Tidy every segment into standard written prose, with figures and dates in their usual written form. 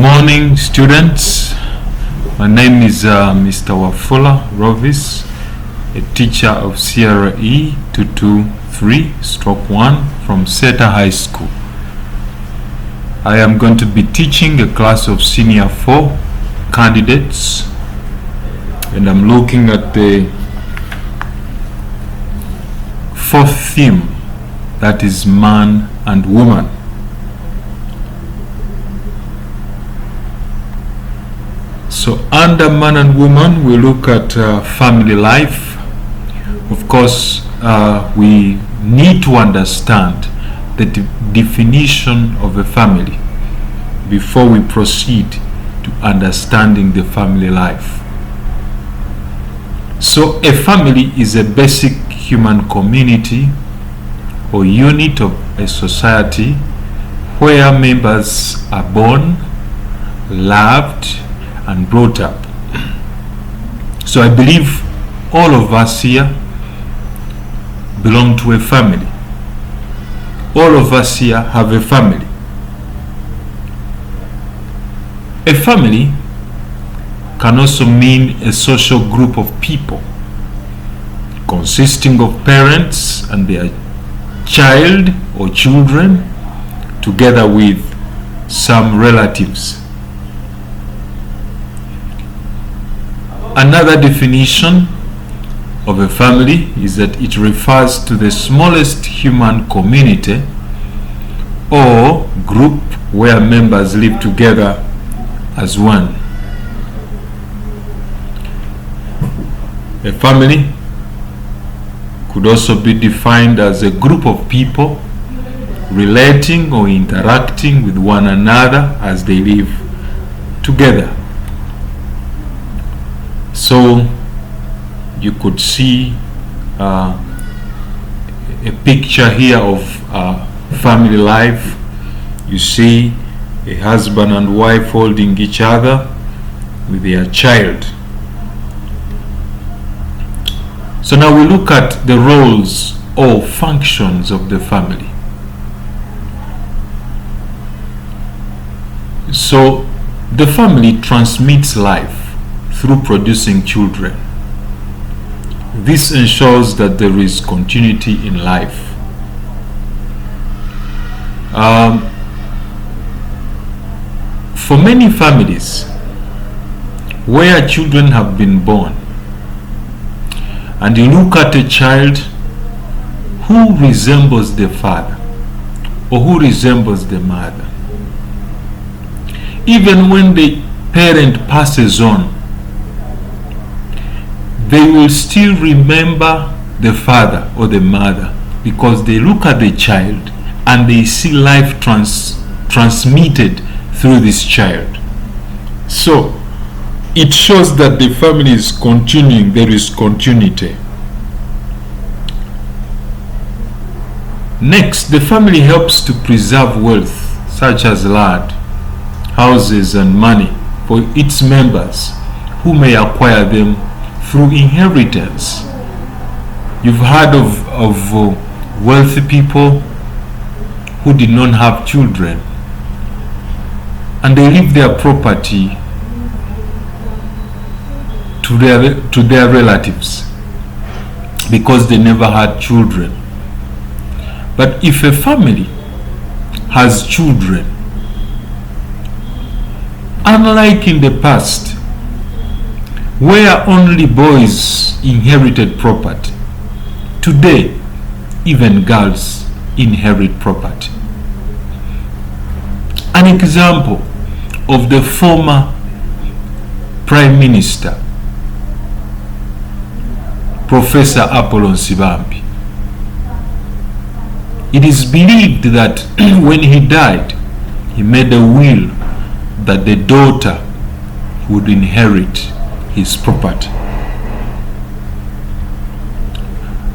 morning, students. My name is Mr. WAFULA, ROVIS, a teacher of CRE 223/1 from Seta High School. I am going to be teaching a class of senior 4 candidates, and I'm looking at the fourth theme, that is man and woman. So under man and woman, we look at family life. Of course, we need to understand the definition of a family before we proceed to understanding the family life. So a family is a basic human community or unit of a society where members are born, loved, and brought up. So I believe all of us here belong to a family. All of us here have a family. A family can also mean a social group of people consisting of parents and their child or children, together with some relatives. Another definition of a family is that it refers to the smallest human community or group where members live together as one. A family could also be defined as a group of people relating or interacting with one another as they live together. So you could see a picture here of family life. You see a husband and wife holding each other with their child. So now we look at the roles or functions of the family. So the family transmits life through producing children. This ensures that there is continuity in life. For many families where children have been born, and you look at a child who resembles the father or who resembles the mother, even when the parent passes on, they will still remember the father or the mother because they look at the child and they see life transmitted through this child. So it shows that the family is continuing, there is continuity. Next, the family helps to preserve wealth such as land, houses, and money for its members who may acquire them through inheritance. You've heard of wealthy people who did not have children, and they leave their property to their relatives because they never had children. But if a family has children, unlike in the past where only boys inherited property, today even girls inherit property. An example of the former Prime Minister, Professor Apollon Sibambi. It is believed that when he died, he made a will that the daughter would inherit his property.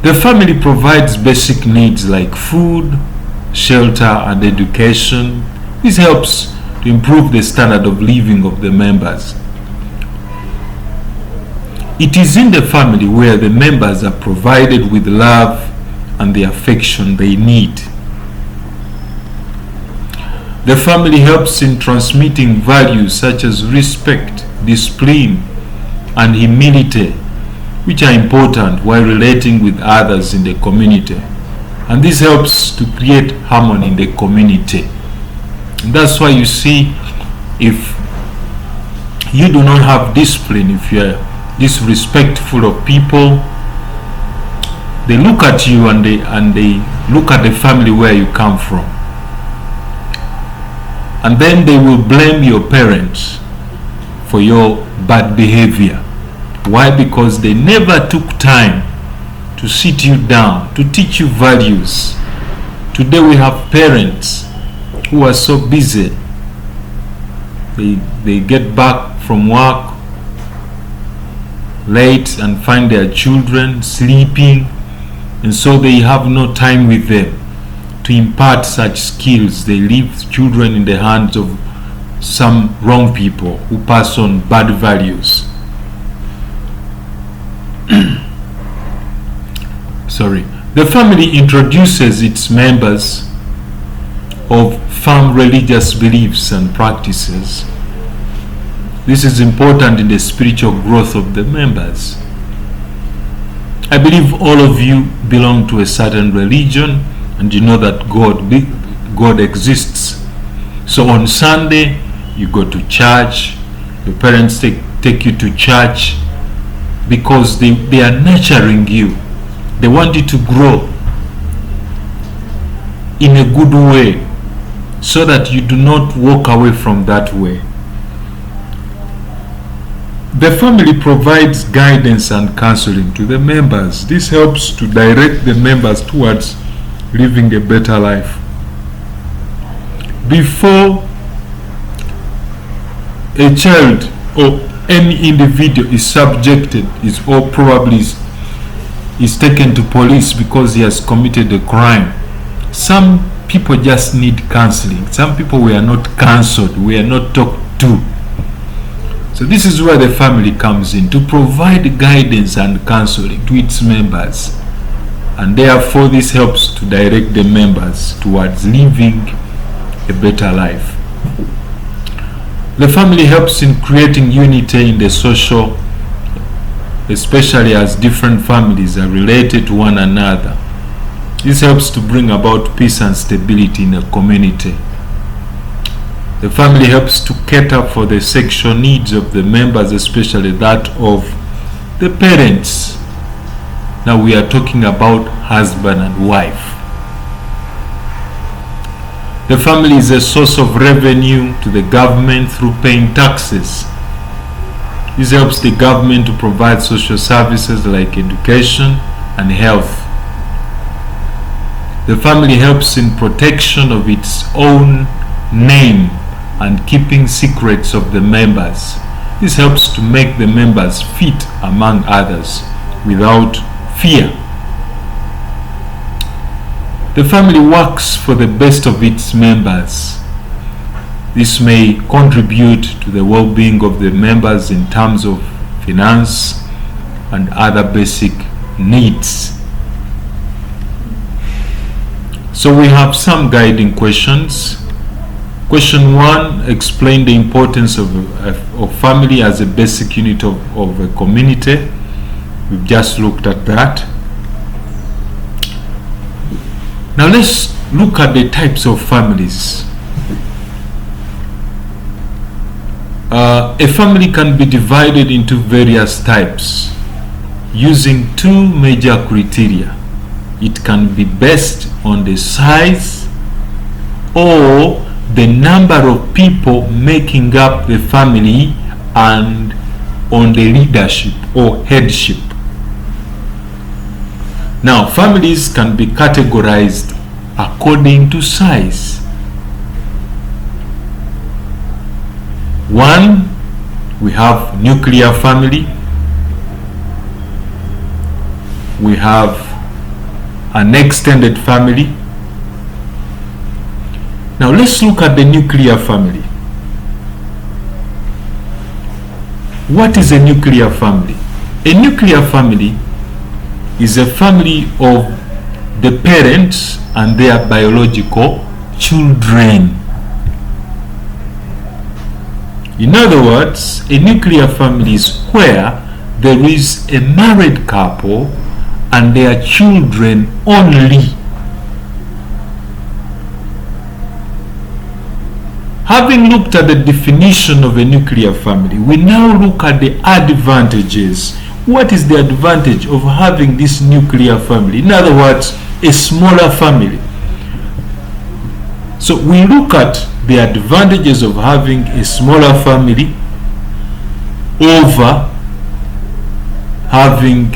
The family provides basic needs like food, shelter, and education. This helps to improve the standard of living of the members. It is in the family where the members are provided with love and the affection they need. The family helps in transmitting values such as respect, discipline, and humility, which are important while relating with others in the community. And this helps to create harmony in the community. And that's why you see, if you do not have discipline, if you are disrespectful of people, they look at you and they look at the family where you come from. And then they will blame your parents for your bad behavior. Why? Because they never took time to sit you down, to teach you values. Today we have parents who are so busy. They get back from work late and find their children sleeping, and so they have no time with them to impart such skills. They leave children in the hands of some wrong people who pass on bad values. Sorry. The family introduces its members of firm religious beliefs and practices. This is important in the spiritual growth of the members. I believe all of you belong to a certain religion, and you know that God exists. So on Sunday, you go to church. Your parents take you to church because they are nurturing you. They want you to grow in a good way so that you do not walk away from that way. The family provides guidance and counseling to the members. This helps to direct the members towards living a better life. Before a child or any individual is subjected or probably is taken to police because he has committed a crime, some people just need counseling. Some people we are not counseled, we are not talked to. So this is where the family comes in, to provide guidance and counseling to its members. And therefore this helps to direct the members towards living a better life. The family helps in creating unity in the social, especially as different families are related to one another. This helps to bring about peace and stability in a community. The family helps to cater for the sexual needs of the members, especially that of the parents. Now we are talking about husband and wife. The family is a source of revenue to the government through paying taxes. This helps the government to provide social services like education and health. The family helps in protection of its own name and keeping secrets of the members. This helps to make the members fit among others without fear. The family works for the best of its members. This may contribute to the well-being of the members in terms of finance and other basic needs. So we have some guiding questions. Question 1, explain the importance of family as a basic unit of a community. We've just looked at that. Now let's look at the types of families. A family can be divided into various types using two major criteria. It can be based on the size or the number of people making up the family and on the leadership or headship. Now, families can be categorized according to size. 1, we have nuclear family. We have an extended family. Now let's look at the nuclear family. What is a nuclear family? A nuclear family is a family of the parents and their biological children. In other words, a nuclear family is where there is a married couple and their children only. Having looked at the definition of a nuclear family, we now look at the advantages. What is the advantage of having this nuclear family? In other words, a smaller family. So we look at the advantages of having a smaller family over having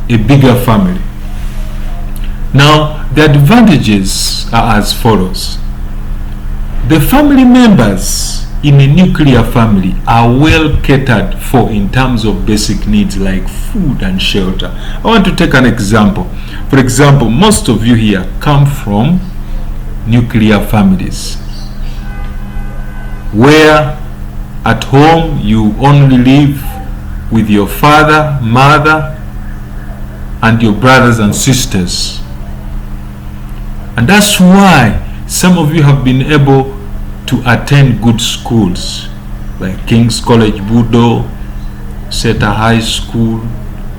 a bigger family. Now, the advantages are as follows. The family members in a nuclear family are well catered for in terms of basic needs like food and shelter. I want to take an example. For example, most of you here come from nuclear families where at home you only live with your father, mother, and your brothers and sisters. And that's why some of you have been able to attend good schools like King's College Budo, Seta High School,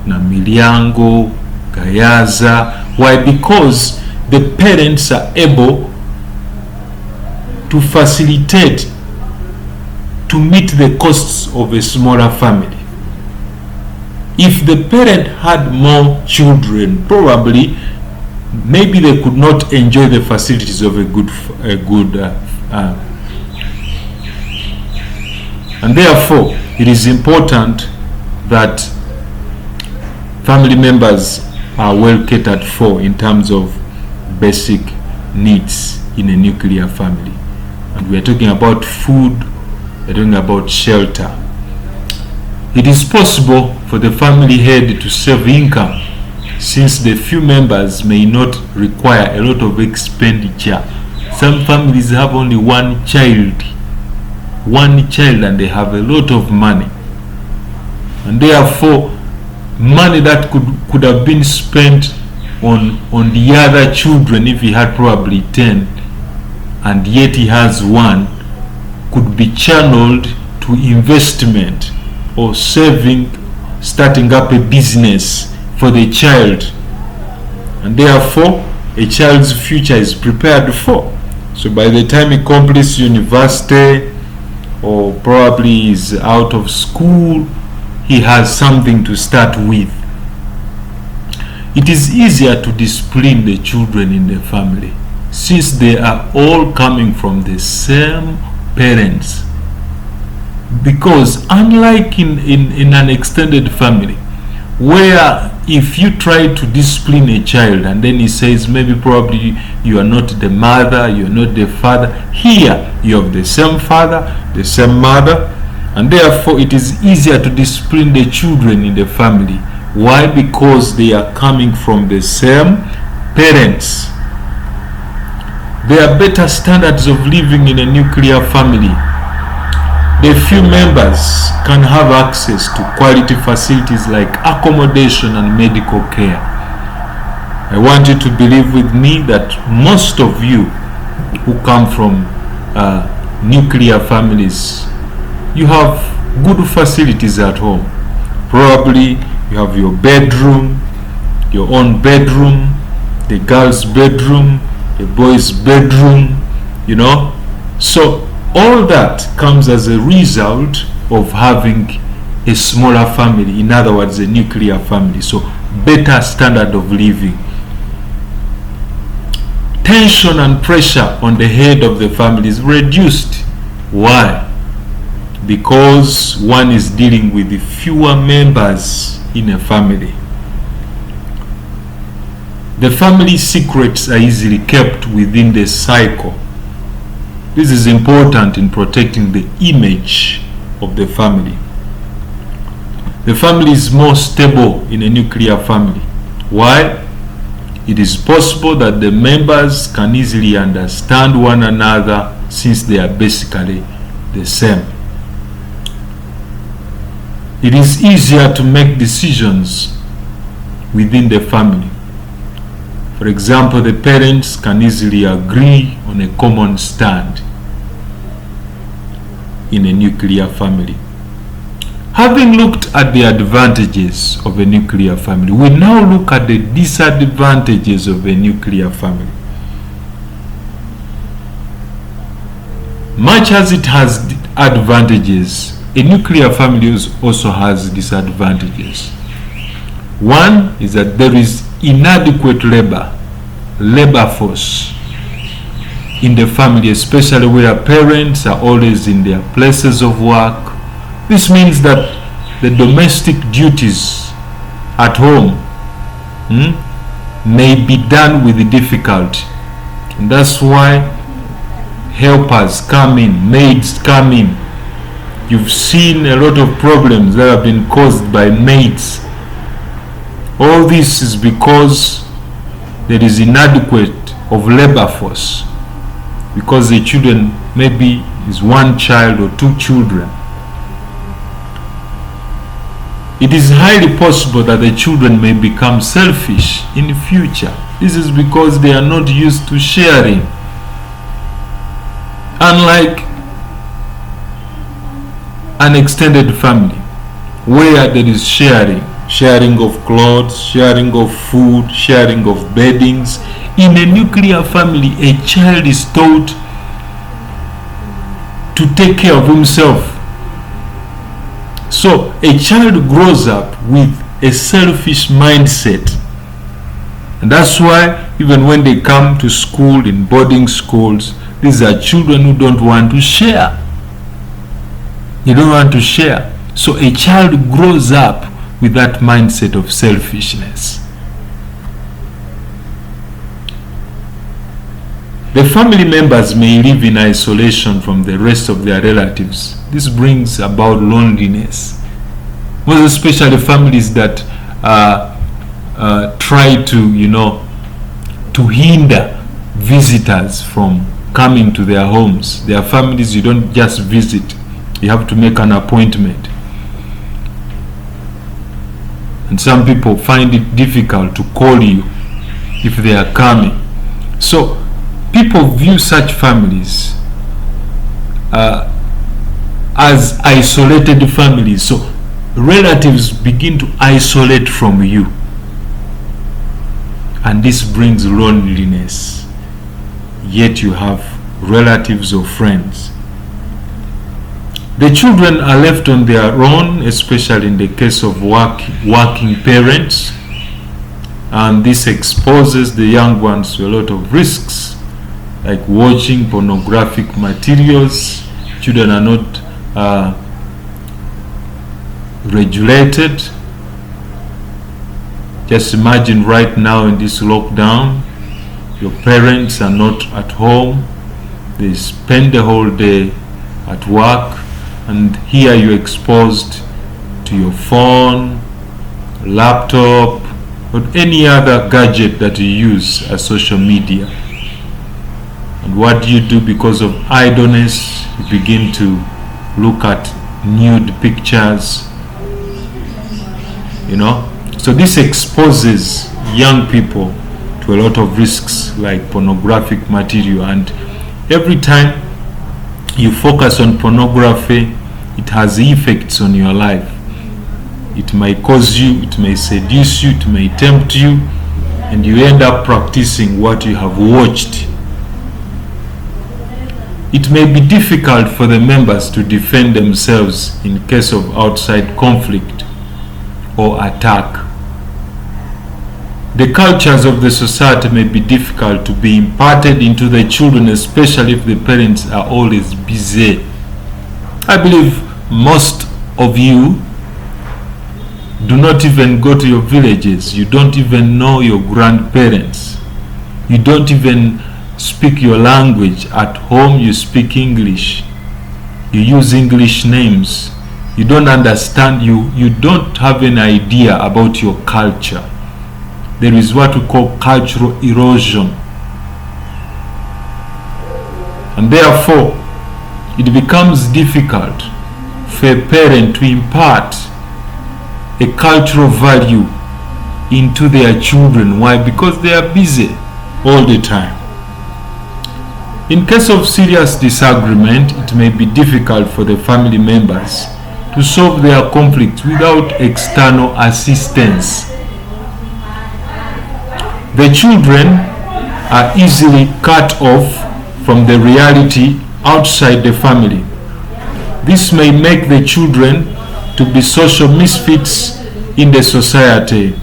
Namiliango, Gayaza. Why? Because the parents are able to facilitate to meet the costs of a smaller family. If the parent had more children, probably maybe they could not enjoy the facilities of a good and therefore it is important that family members are well catered for in terms of basic needs in a nuclear family. And we are talking about food, we are talking about shelter. It is possible for the family head to save income since the few members may not require a lot of expenditure. Some families have only one child and they have a lot of money, and therefore money that could have been spent on the other children, if he had probably 10 and yet he has one, could be channeled to investment or saving, starting up a business for the child, and therefore a child's future is prepared for. So by the time he completes university or probably is out of school, he has something to start with. It is easier to discipline the children in the family since they are all coming from the same parents, because unlike in an extended family where if you try to discipline a child and then he says maybe probably you are not the mother, you are not the father, here you have the same father, the same mother, and therefore it is easier to discipline the children in the family. Why? Because they are coming from the same parents. There are better standards of living in a nuclear family. The few members can have access to quality facilities like accommodation and medical care. I want you to believe with me that most of you who come from nuclear families, you have good facilities at home. Probably you have your bedroom, your own bedroom, the girl's bedroom, the boy's bedroom, So all that comes as a result of having a smaller family, in other words, a nuclear family. So better standard of living. Tension and pressure on the head of the family is reduced. Why? Because one is dealing with the fewer members in a family. The family secrets are easily kept within the cycle. This is important in protecting the image of the family. The family is more stable in a nuclear family. Why? It is possible that the members can easily understand one another since they are basically the same. It is easier to make decisions within the family. For example, the parents can easily agree on a common stand. in a nuclear family. Having looked at the advantages of a nuclear family, we now look at the disadvantages of a nuclear family. Much as it has advantages, a nuclear family also has disadvantages. One is that there is inadequate labor force in the family, especially where parents are always in their places of work. This means that the domestic duties at home may be done with difficulty. And that's why helpers come in, maids come in. You've seen a lot of problems that have been caused by maids. All this is because there is inadequate of labor force, because the children maybe is one child or two children. It is highly possible that the children may become selfish in the future. This is because they are not used to sharing. Unlike an extended family where there is sharing of clothes, sharing of food, sharing of beddings, in a nuclear family, a child is taught to take care of himself. So a child grows up with a selfish mindset. And that's why even when they come to school, in boarding schools, these are children who don't want to share. They don't want to share. So a child grows up with that mindset of selfishness. The family members may live in isolation from the rest of their relatives. This brings about loneliness. Most especially families that try to hinder visitors from coming to their homes. Their families, you don't just visit. You have to make an appointment. And some people find it difficult to call you if they are coming. So people view such families as isolated families. So relatives begin to isolate from you. And this brings loneliness. Yet you have relatives or friends. The children are left on their own, especially in the case of working parents. And this exposes the young ones to a lot of risks, like watching pornographic materials. Children are not regulated. Just imagine right now in this lockdown, your parents are not at home. They spend the whole day at work, and here you're exposed to your phone, laptop, or any other gadget that you use as social media. And what do you do? Because of idleness, you begin to look at nude pictures, So this exposes young people to a lot of risks like pornographic material. And every time you focus on pornography, it has effects on your life. It may cause you, it may seduce you, it may tempt you, and you end up practicing what you have watched. It may be difficult for the members to defend themselves in case of outside conflict or attack. The cultures of the society may be difficult to be imparted into the children, especially if the parents are always busy. I believe most of you do not even go to your villages. You don't even know your grandparents. You don't even speak your language. At home you speak English. You use English names. You don't understand, you don't have an idea about your culture. There is what we call cultural erosion. And therefore, it becomes difficult for a parent to impart a cultural value into their children. Why? Because they are busy all the time. In case of serious disagreement, it may be difficult for the family members to solve their conflict without external assistance. The children are easily cut off from the reality outside the family. This may make the children to be social misfits in the society.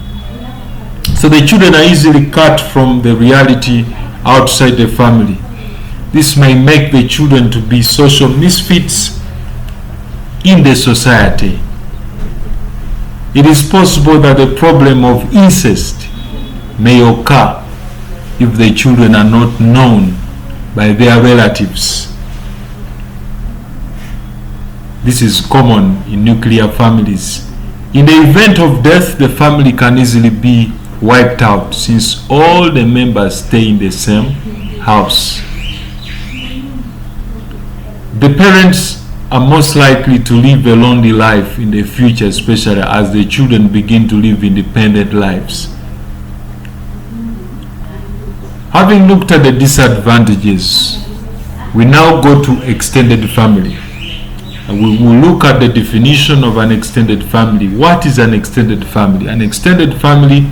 So the children are easily cut from the reality outside the family. This may make the children to be social misfits in the society. It is possible that the problem of incest may occur if the children are not known by their relatives. This is common in nuclear families. In the event of death, the family can easily be wiped out since all the members stay in the same house. The parents are most likely to live a lonely life in the future, especially as the children begin to live independent lives. Having looked at the disadvantages, we now go to extended family. And we will look at the definition of an extended family. What is an extended family? An extended family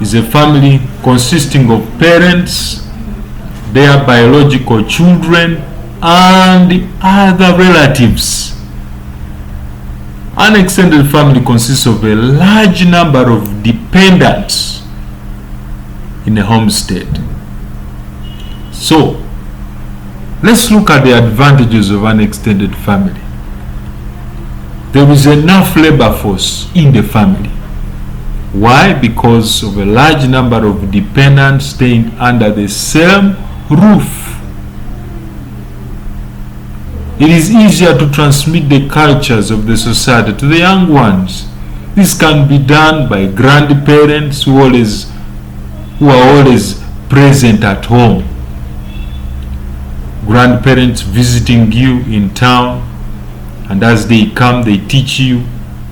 is a family consisting of parents, their biological children, and other relatives. An extended family consists of a large number of dependents in a homestead. So, let's look at the advantages of an extended family. There is enough labor force in the family. Why? Because of a large number of dependents staying under the same roof. It is easier to transmit the cultures of the society to the young ones. This can be done by grandparents who are always present at home. Grandparents visiting you in town, and as they come, they teach you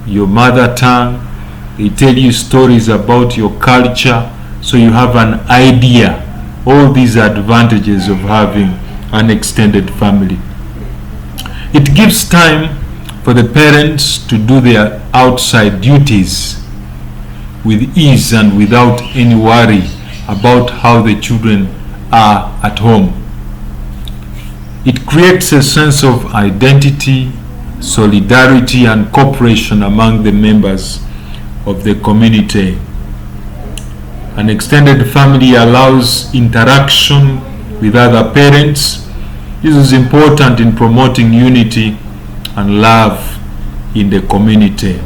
your mother tongue. They tell you stories about your culture, so you have an idea. All these advantages of having an extended family. It gives time for the parents to do their outside duties with ease and without any worry about how the children are at home. It creates a sense of identity, solidarity, and cooperation among the members of the community. An extended family allows interaction with other parents. This is important in promoting unity and love in the community.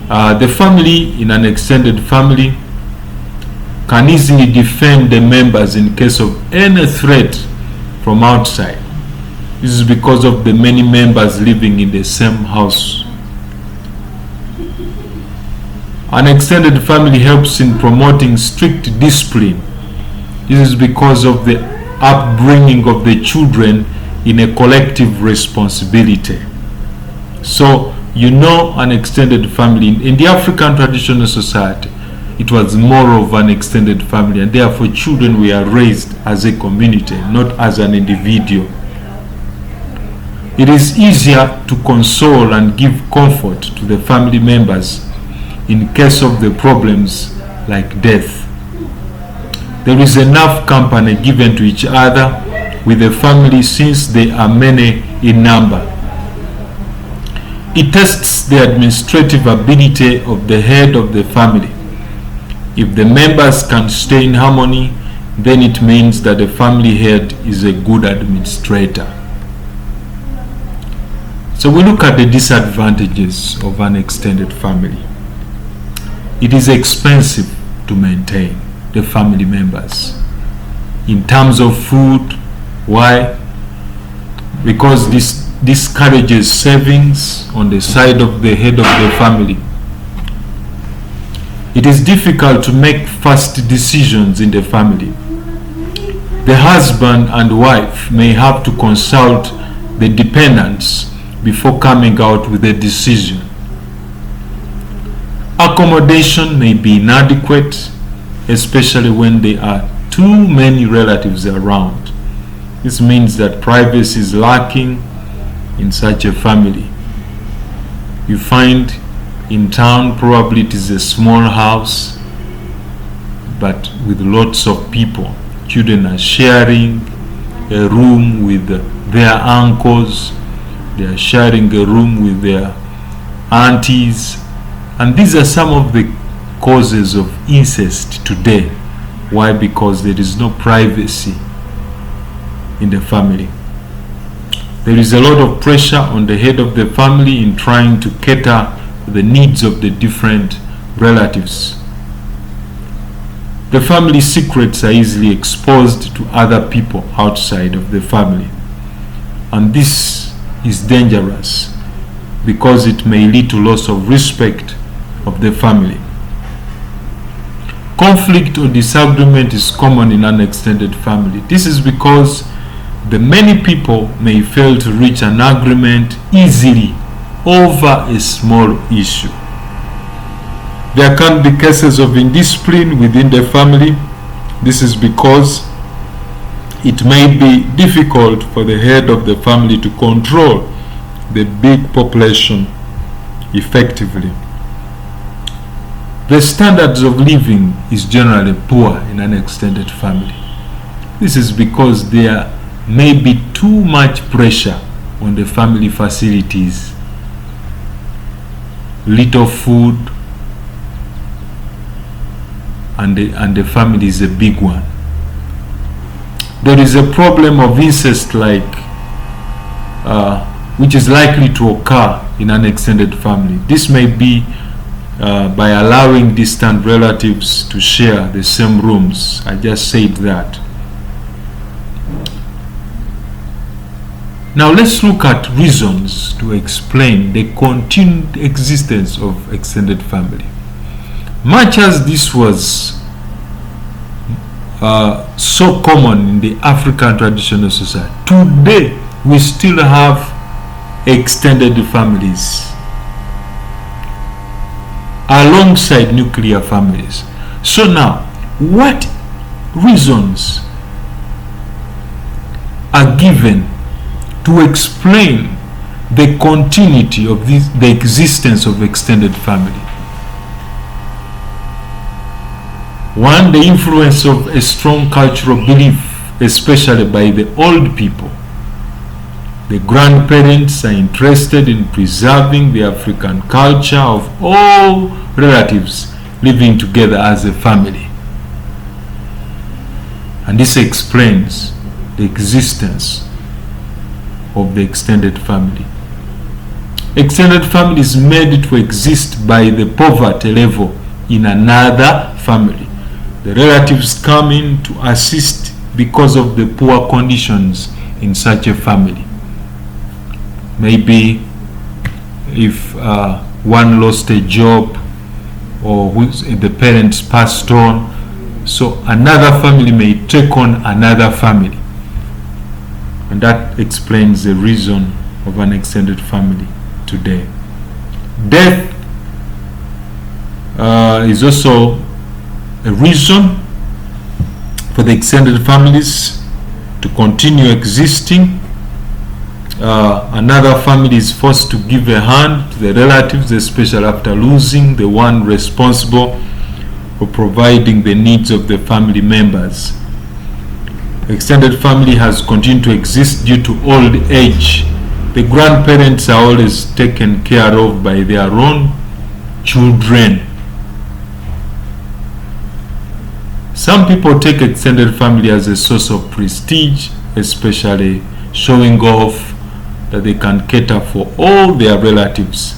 The family in an extended family can easily defend the members in case of any threat from outside. This is because of the many members living in the same house. An extended family helps in promoting strict discipline. This is because of the upbringing of the children in a collective responsibility. So, an extended family. In the African traditional society, it was more of an extended family, and therefore children were raised as a community, not as an individual. It is easier to console and give comfort to the family members in case of the problems like death. There is enough company given to each other with the family since they are many in number. It tests the administrative ability of the head of the family. If the members can stay in harmony, then it means that the family head is a good administrator. So we look at the disadvantages of an extended family. It is expensive to maintain the family members. In terms of food, why? Because this discourages savings on the side of the head of the family. It is difficult to make fast decisions in the family. The husband and wife may have to consult the dependents before coming out with a decision. Accommodation may be inadequate, especially when they are too many relatives around. This means that privacy is lacking in such a family. You find in town probably it is a small house, but with lots of people. Children are sharing a room with their uncles, they are sharing a room with their aunties, and these are some of the causes of incest today. Why? Because there is no privacy in the family. There is a lot of pressure on the head of the family in trying to cater the needs of the different relatives. The family secrets are easily exposed to other people outside of the family, and this is dangerous because it may lead to loss of respect of the family. Conflict or disagreement is common in an extended family. This is because the many people may fail to reach an agreement easily over a small issue. There can be cases of indiscipline within the family. This is because it may be difficult for the head of the family to control the big population effectively. The standards of living is generally poor in an extended family. This is because there may be too much pressure on the family facilities. Little food, and the family is a big one. There is a problem of incest which is likely to occur in an extended family. This may be by allowing distant relatives to share the same rooms. I just said that. Now let's look at reasons to explain the continued existence of extended family. Much as this was so common in the African traditional society, today we still have extended families alongside nuclear families. So now, what reasons are given to explain the continuity of the existence of extended family? One, the influence of a strong cultural belief, especially by the old people. The grandparents are interested in preserving the African culture of all relatives living together as a family. And this explains the existence of the extended family. Extended family is made to exist by the poverty level in another family. The relatives come in to assist because of the poor conditions in such a family. Maybe if one lost a job or the parents passed on, so another family may take on another family. And that explains the reason of an extended family today. Death is also a reason for the extended families to continue existing. Another family is forced to give a hand to the relatives, especially after losing the one responsible for providing the needs of the family members. Extended family has continued to exist due to old age. The grandparents are always taken care of by their own children. Some people take extended family as a source of prestige, especially showing off that they can cater for all their relatives.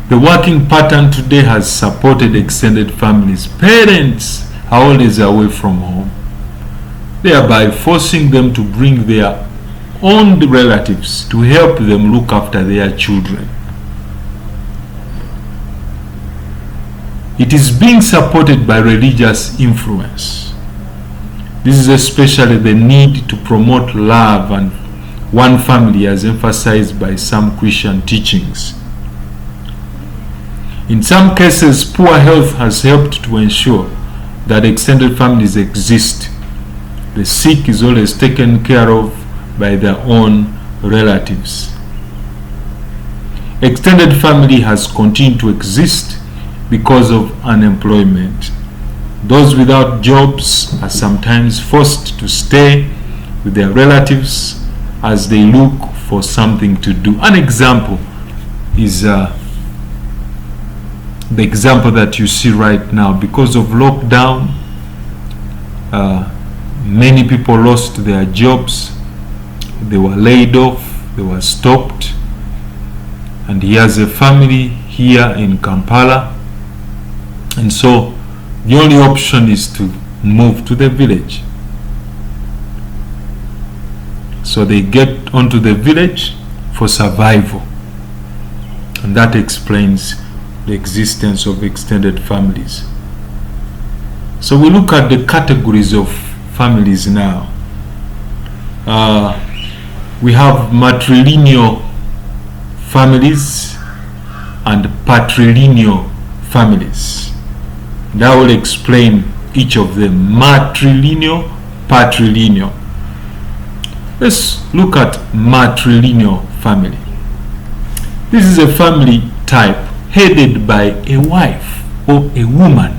The working pattern today has supported extended families. Parents are always away from home, thereby forcing them to bring their own relatives to help them look after their children. It is being supported by religious influence. This is especially the need to promote love and one family, as emphasized by some Christian teachings. In some cases, poor health has helped to ensure that extended families exist The sick is always taken care of by their own relatives. Extended family has continued to exist because of unemployment. Those without jobs are sometimes forced to stay with their relatives as they look for something to do. An example is the example that you see right now. Because of lockdown, many people lost their jobs. They were laid off, they were stopped, and he has a family here in Kampala, and so the only option is to move to the village. So they get onto the village for survival, and that explains the existence of extended families. So we look at the categories of families now. We have matrilineal families and patrilineal families. That will explain each of them. Matrilineal, patrilineal. Let's look at matrilineal family. This is a family type headed by a wife or a woman.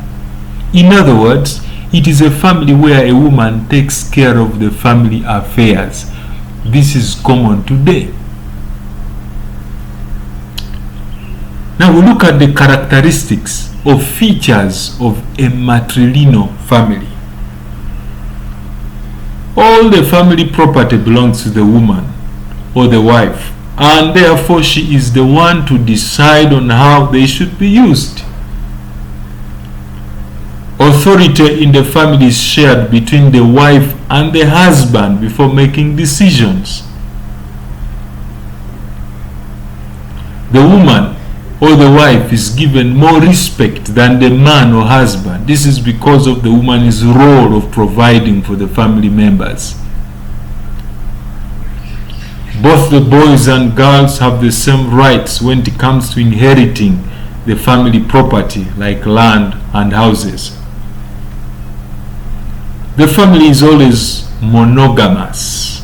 In other words, it is a family where a woman takes care of the family affairs. This is common today. Now we look at the characteristics or features of a matrilineal family. All the family property belongs to the woman or the wife, and therefore she is the one to decide on how they should be used. Authority in the family is shared between the wife and the husband before making decisions. The woman or the wife is given more respect than the man or husband. This is because of the woman's role of providing for the family members. Both the boys and girls have the same rights when it comes to inheriting the family property like land and houses. The family is always monogamous.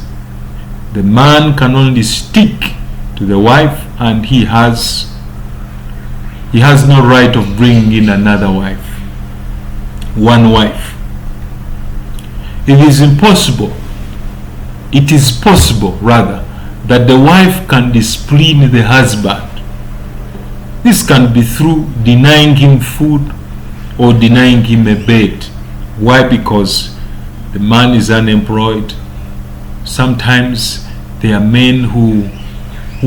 The man can only stick to the wife, and he has no right of bringing in another wife. One wife. It is possible that the wife can discipline the husband. This can be through denying him food or denying him a bed. Why? Because the man is unemployed. Sometimes there are men who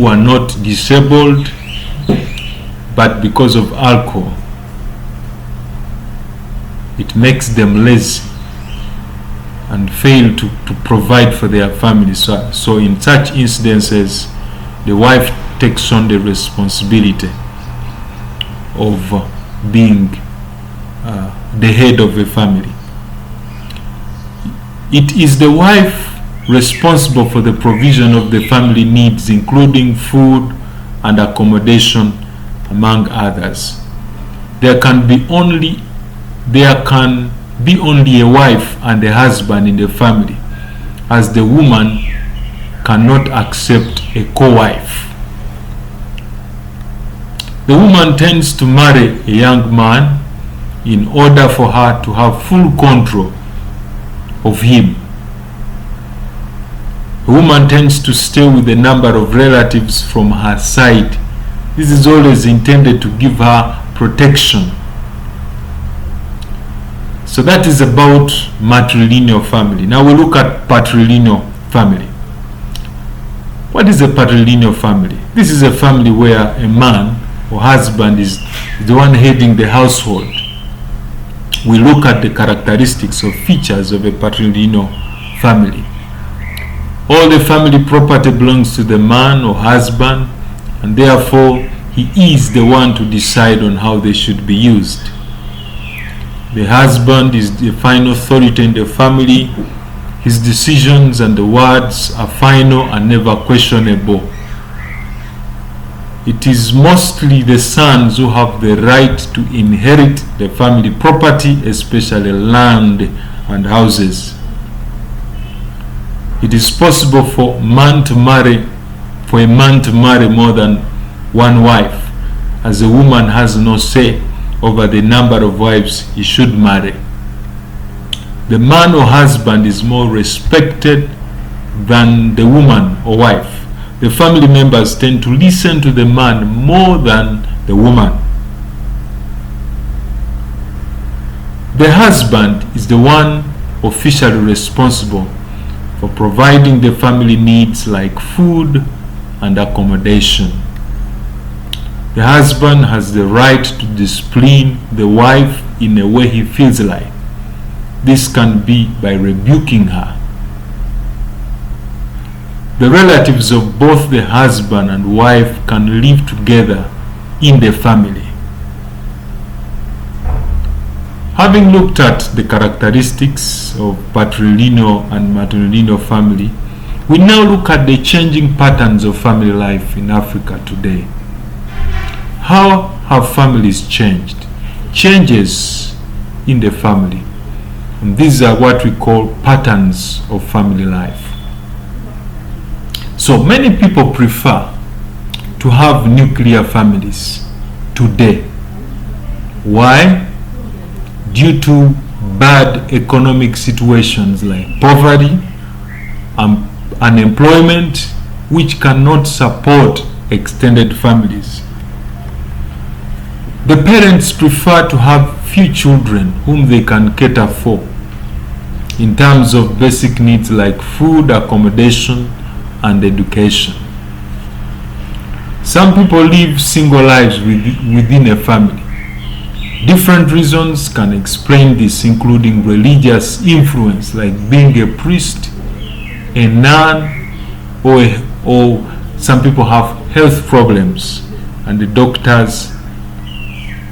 are not disabled, but because of alcohol, it makes them lazy and fail to provide for their family. So in such incidences, the wife takes on the responsibility of being the head of a family. It is the wife responsible for the provision of the family needs, including food and accommodation, among others. There can be only a wife and a husband in the family, as the woman cannot accept a co-wife. The woman tends to marry a young man in order for her to have full control of him. A woman tends to stay with a number of relatives from her side. This is always intended to give her protection. So that is about matrilineal family. Now we look at patrilineal family. What is a patrilineal family? This is a family where a man or husband is the one heading the household. We look at the characteristics or features of a patrilineal family. All the family property belongs to the man or husband, and therefore he is the one to decide on how they should be used. The husband is the final authority in the family. His decisions and the words are final and never questionable. It is mostly the sons who have the right to inherit the family property, especially land and houses. It is possible for a man to marry more than one wife, as a woman has no say over the number of wives he should marry. The man or husband is more respected than the woman or wife. The family members tend to listen to the man more than the woman. The husband is the one officially responsible for providing the family needs like food and accommodation. The husband has the right to discipline the wife in a way he feels like. This can be by rebuking her. The relatives of both the husband and wife can live together in the family. Having looked at the characteristics of patrilineal and matrilineal family, we now look at the changing patterns of family life in Africa today. How have families changed? Changes in the family. And these are what we call patterns of family life. So many people prefer to have nuclear families today. Why? Due to bad economic situations like poverty and unemployment, which cannot support extended families. The parents prefer to have few children whom they can cater for in terms of basic needs like food, accommodation, and education. Some people live single lives within a family. Different reasons can explain this, including religious influence like being a priest, a nun, or some people have health problems and the doctors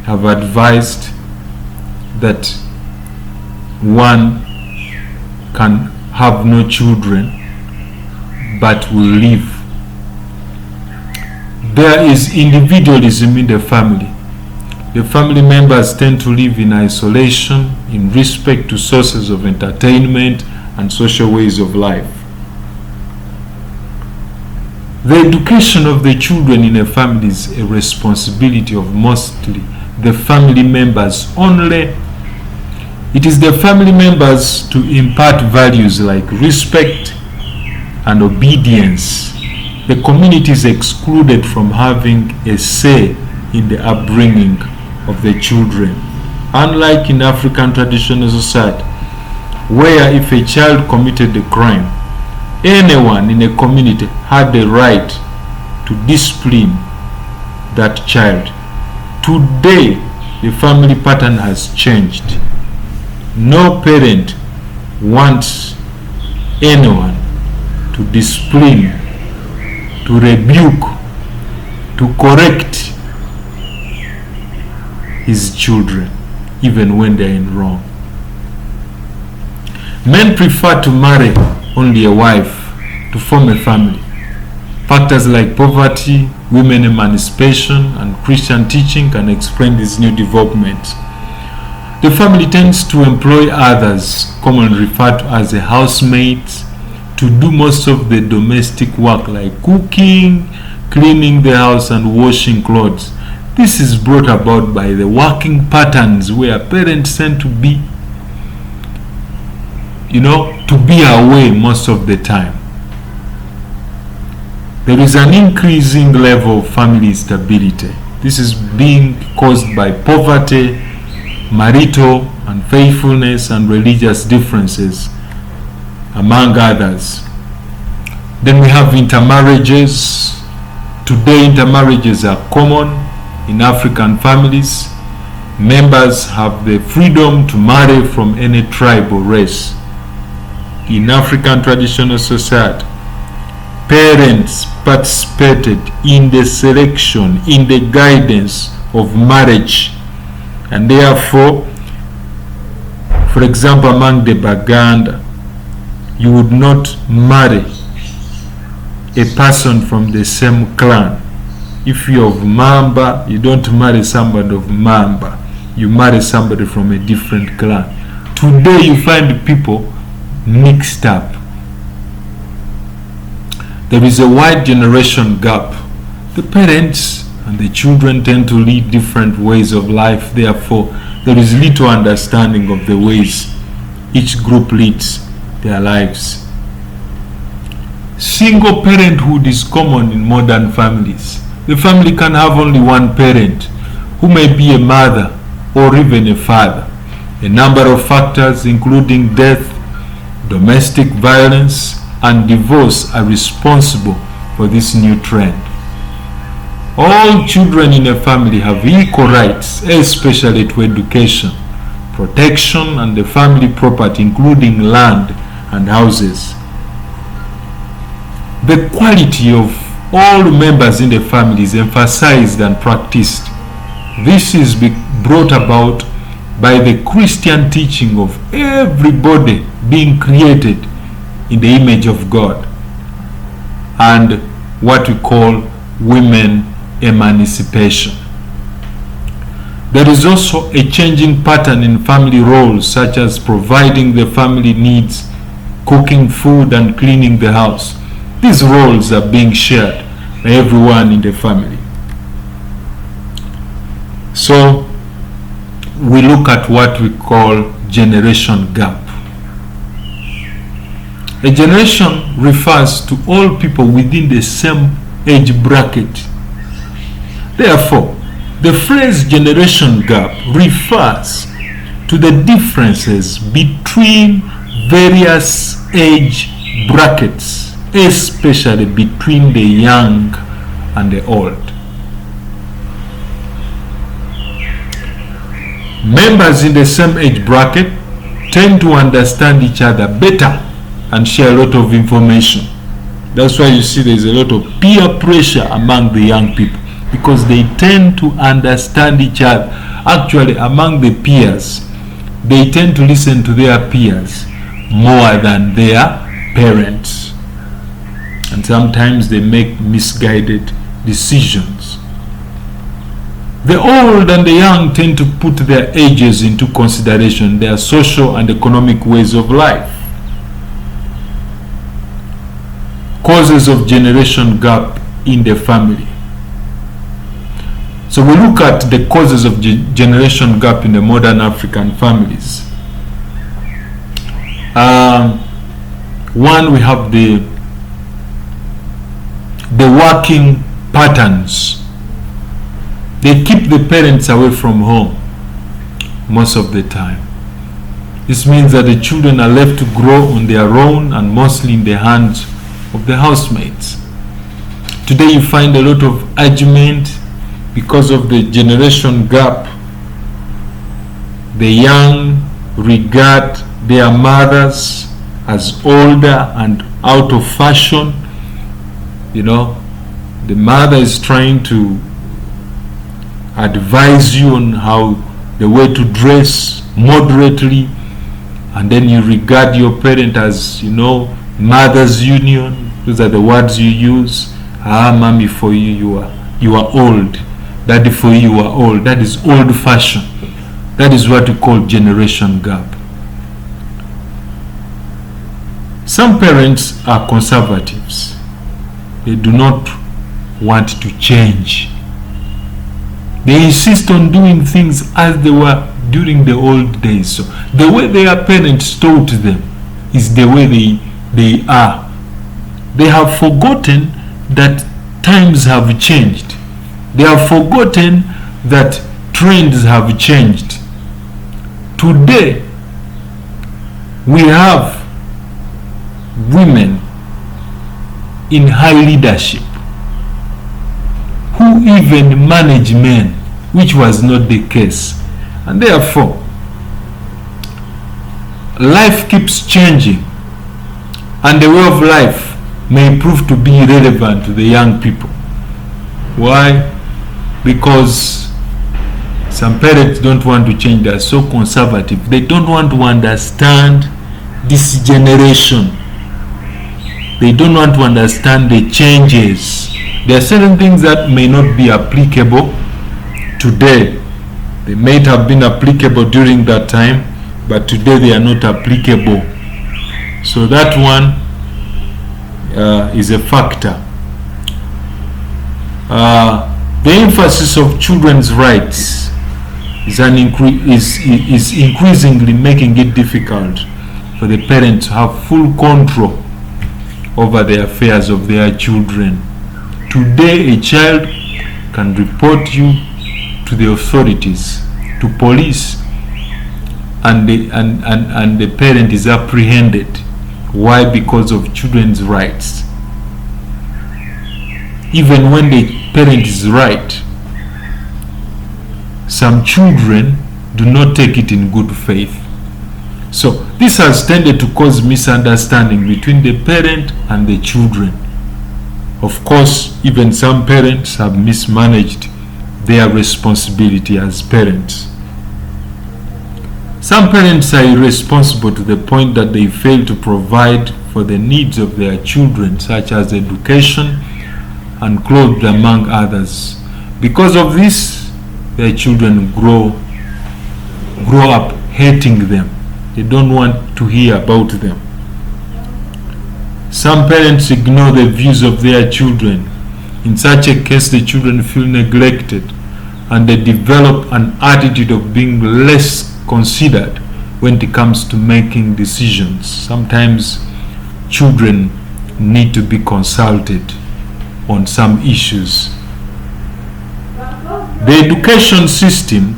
have advised that one can have no children but will live. There is individualism in the family. The family members tend to live in isolation in respect to sources of entertainment and social ways of life. The education of the children in a family is a responsibility of mostly the family members only. It is the family members to impart values like respect and obedience. The community is excluded from having a say in the upbringing of the children. Unlike in African traditional society, where if a child committed a crime, anyone in a community had the right to discipline that child. Today, the family pattern has changed. No parent wants anyone to discipline, to rebuke, to correct his children, even when they are in wrong. Men prefer to marry only a wife to form a family. Factors like poverty, women emancipation, and Christian teaching can explain this new development. The family tends to employ others, commonly referred to as a housemaid, to do most of the domestic work like cooking, cleaning the house, and washing clothes. This is brought about by the working patterns where parents tend to be, away most of the time. There is an increasing level of family instability. This is being caused by poverty, marital unfaithfulness, and religious differences, among others. Then we have intermarriages. Today, intermarriages are common in African families. Members have the freedom to marry from any tribe or race. In African traditional society, parents participated in the selection, in the guidance of marriage, and therefore, for example, among the Baganda, you would not marry a person from the same clan. If you're of Mamba, you don't marry somebody of Mamba. You marry somebody from a different clan. Today you find people mixed up. There is a wide generation gap. The parents and the children tend to lead different ways of life. Therefore, there is little understanding of the ways each group leads their lives. Single parenthood is common in modern families. The family can have only one parent, who may be a mother or even a father. A number of factors, including death, domestic violence, and divorce, are responsible for this new trend. All children in a family have equal rights, especially to education, protection, and the family property, including land and houses. The quality of all members in the family is emphasized and practiced. This is brought about by the Christian teaching of everybody being created in the image of God, and what we call women emancipation. There is also a changing pattern in family roles, such as providing the family needs, cooking food, and cleaning the house. These roles are being shared by everyone in the family. So we look at what we call generation gap. A generation refers to all people within the same age bracket. Therefore, the phrase generation gap refers to the differences between various age brackets, especially between the young and the old. Members in the same age bracket tend to understand each other better and share a lot of information. That's why you see there's a lot of peer pressure among the young people, because they tend to understand each other. Actually, among the peers, they tend to listen to their peers more than their parents. And sometimes they make misguided decisions. The old and the young tend to put their ages into consideration, their social and economic ways of life. Causes of generation gap in the family. So we look at the causes of generation gap in the modern African families. One, we have the working patterns. They keep the parents away from home most of the time. This means that the children are left to grow on their own and mostly in the hands of the housemates. Today you find a lot of argument because of the generation gap. The young regard their mothers as older and out of fashion. You know, the mother is trying to advise you on how the way to dress moderately, and then you regard your parent as, you know, mother's union. Those are the words you use. Mommy, for you are old. Daddy, for you are old. That is old fashioned. That is what we call generation gap. Some parents are conservatives. They do not want to change. They insist on doing things as they were during the old days. So the way their parents taught them is the way they are. They have forgotten that times have changed. They have forgotten that trends have changed. Today, we have women in high leadership who even manage men, which was not the case. And therefore, life keeps changing, and the way of life may prove to be irrelevant to the young people. Why? Because some parents don't want to change. They are so conservative. They don't want to understand this generation. They don't want to understand the changes. There are certain things that may not be applicable today. They may have been applicable during that time, but today they are not applicable. So that one, is a factor. The emphasis of children's rights is increasingly making it difficult for the parents to have full control over the affairs of their children. Today, a child can report you to the authorities, to police, and the parent is apprehended. Why? Because of children's rights. Even when the parent is right, some children do not take it in good faith. So this has tended to cause misunderstanding between the parent and the children. Of course, even some parents have mismanaged their responsibility as parents. Some parents are irresponsible to the point that they fail to provide for the needs of their children, such as education and clothes, among others. Because of this, their children grow up hating them. They don't want to hear about them. Some parents ignore the views of their children. In such a case, the children feel neglected and they develop an attitude of being less considered when it comes to making decisions. Sometimes children need to be consulted on some issues. The education system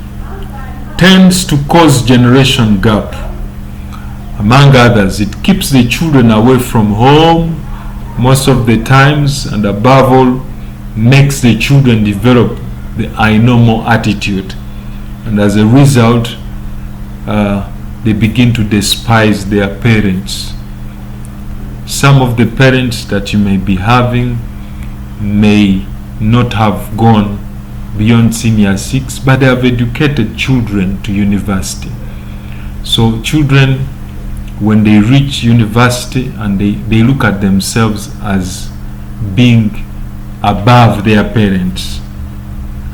tends to cause generation gap. Among others, it keeps the children away from home most of the times, and above all, makes the children develop the I know more attitude, and as a result, they begin to despise their parents. Some of the parents that you may be having may not have gone beyond senior 6, but they have educated children to university. So children, when they reach university and they look at themselves as being above their parents,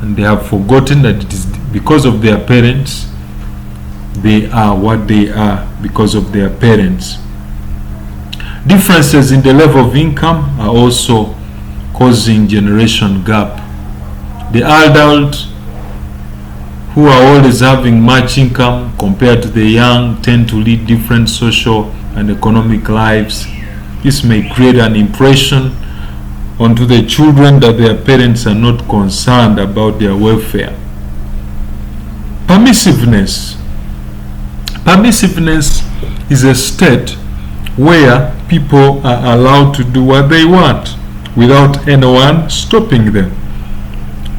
and they have forgotten that it is because of their parents they are what they are, because of their parents. Differences in the level of income are also causing generation gap. The adults who are always having much income compared to the young tend to lead different social and economic lives. This may create an impression onto the children that their parents are not concerned about their welfare. Permissiveness. Permissiveness is a state where people are allowed to do what they want without anyone stopping them.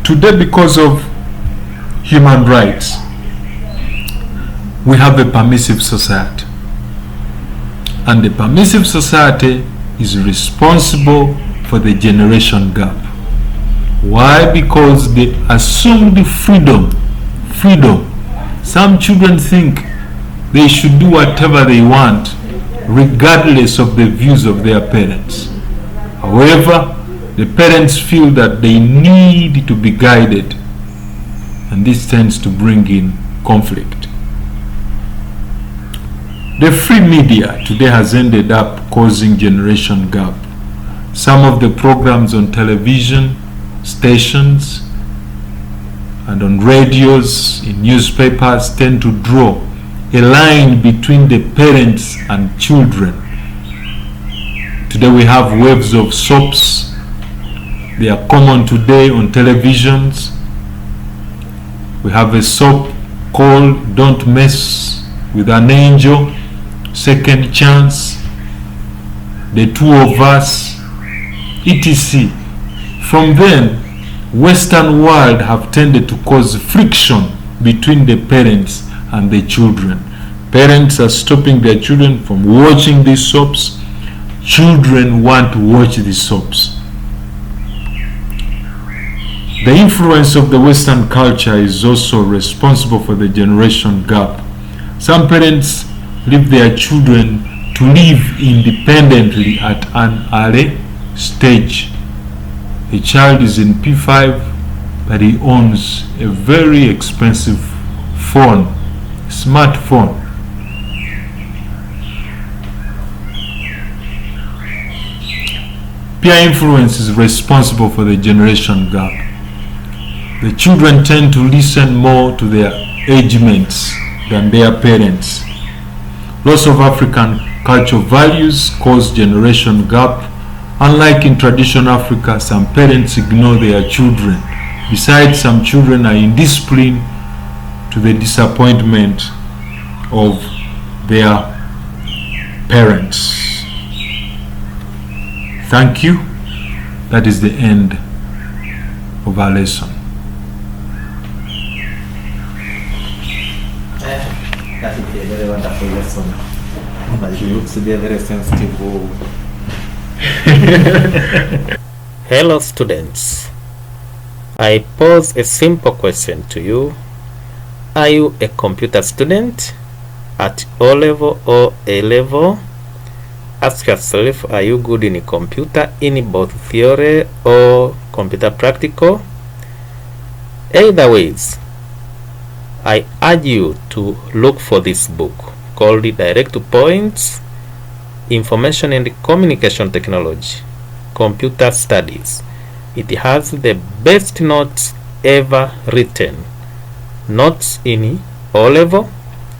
Today, because of human rights, we have a permissive society, and the permissive society is responsible for the generation gap. Why? Because they assume the freedom. Some children think they should do whatever they want regardless of the views of their parents. However, the parents feel that they need to be guided, and this tends to bring in conflict. The free media today has ended up causing generation gap. Some of the programs on television stations and on radios, in newspapers, tend to draw a line between the parents and children. Today we have waves of soaps. They are common today on televisions. We have a soap called Don't Mess with an Angel, Second Chance, The Two of Us, etc. From then, Western world have tended to cause friction between the parents and the children. Parents are stopping their children from watching these soaps. Children want to watch these soaps. The influence of the Western culture is also responsible for the generation gap. Some parents leave their children to live independently at an early stage. A child is in P5, but he owns a very expensive phone, smartphone. Peer influence is responsible for the generation gap. The children tend to listen more to their age mates than their parents. Loss of African cultural values cause generation gap. Unlike in traditional Africa, some parents ignore their children. Besides, some children are indisciplined to the disappointment of their parents. Thank you. That is the end of our lesson. That is a very wonderful lesson. But you look to be a very sensitive. Hello students. I pose a simple question to you. Are you a computer student at O level or A level? Ask yourself, are you good in computer in both theory or computer practical? Either ways, I urge you to look for this book called Direct to Points, Information and Communication Technology, Computer Studies. It has the best notes ever written. Notes in O level.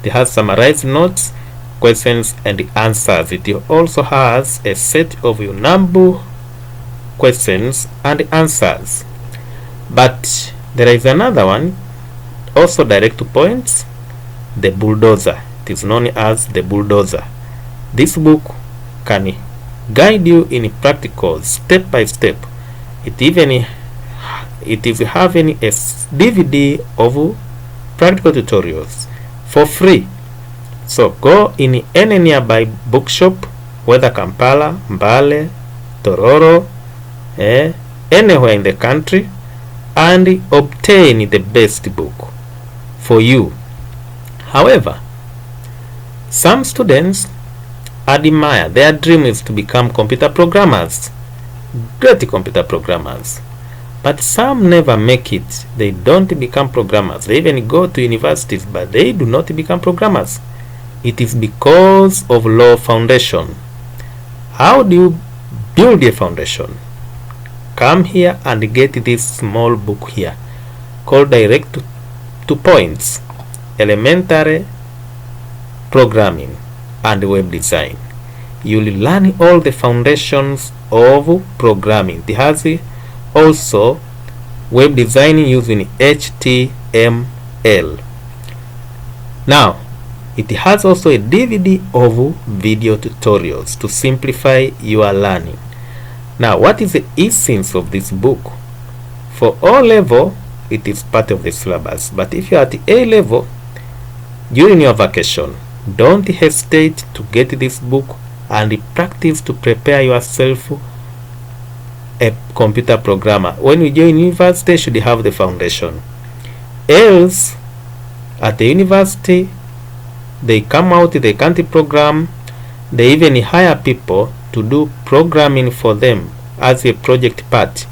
It has summarized notes, questions and answers. It also has a set of UNAMBU questions and answers. But there is another one, also direct to points, the bulldozer. It is known as the bulldozer. This book can guide you in practicals step by step. It is having a DVD of practical tutorials for free. So go in any nearby bookshop, whether Kampala, Mbale, Tororo, anywhere in the country, and obtain the best book for you. However, some students admire, their dream is to become computer programmers, great computer programmers. But some never make it. They don't become programmers. They even go to universities, but they do not become programmers. It is because of low foundation. How do you build a foundation? Come here and get this small book here called Direct to Points, Elementary Programming and Web Design. You will learn all the foundations of programming. It has also web designing using HTML. Now, it has also a DVD of video tutorials to simplify your learning. Now, what is the essence of this book? For O level, it is part of the syllabus. But if you are at A level, during your vacation, don't hesitate to get this book and practice to prepare yourself a computer programmer. When you join university, you should have the foundation. Else, at the university, they come out, they can't program, they even hire people to do programming for them as a project part.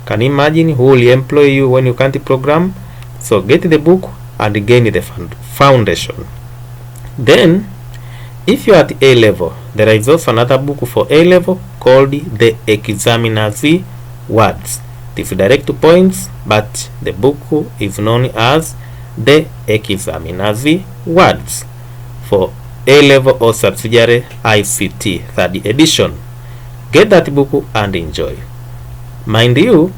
Can you imagine who will employ you when you can't program? So get the book and gain the foundation. Then, if you are at A level, there is also another book for A level called The Examiner's Words. It is direct to points, but the book is known as The Examiner's Words for A level or subsidiary ICT 3rd edition. Get that book and enjoy. Mind you,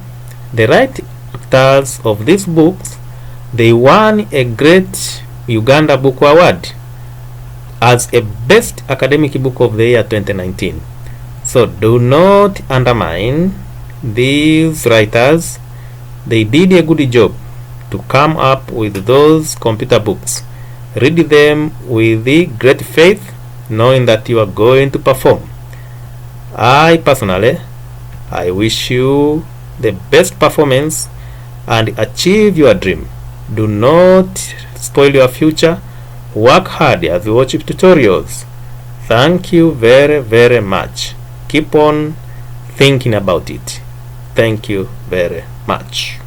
the writers of these books, they won a great Uganda Book Award as a best academic book of the year 2019. So do not undermine these writers. They did a good job to come up with those computer books. Read them with the great faith, knowing that you are going to perform. I personally, I wish you the best performance and achieve your dream. Do not spoil your future. Work hard as you watch tutorials. Thank you very, very much. Keep on thinking about it. Thank you very much.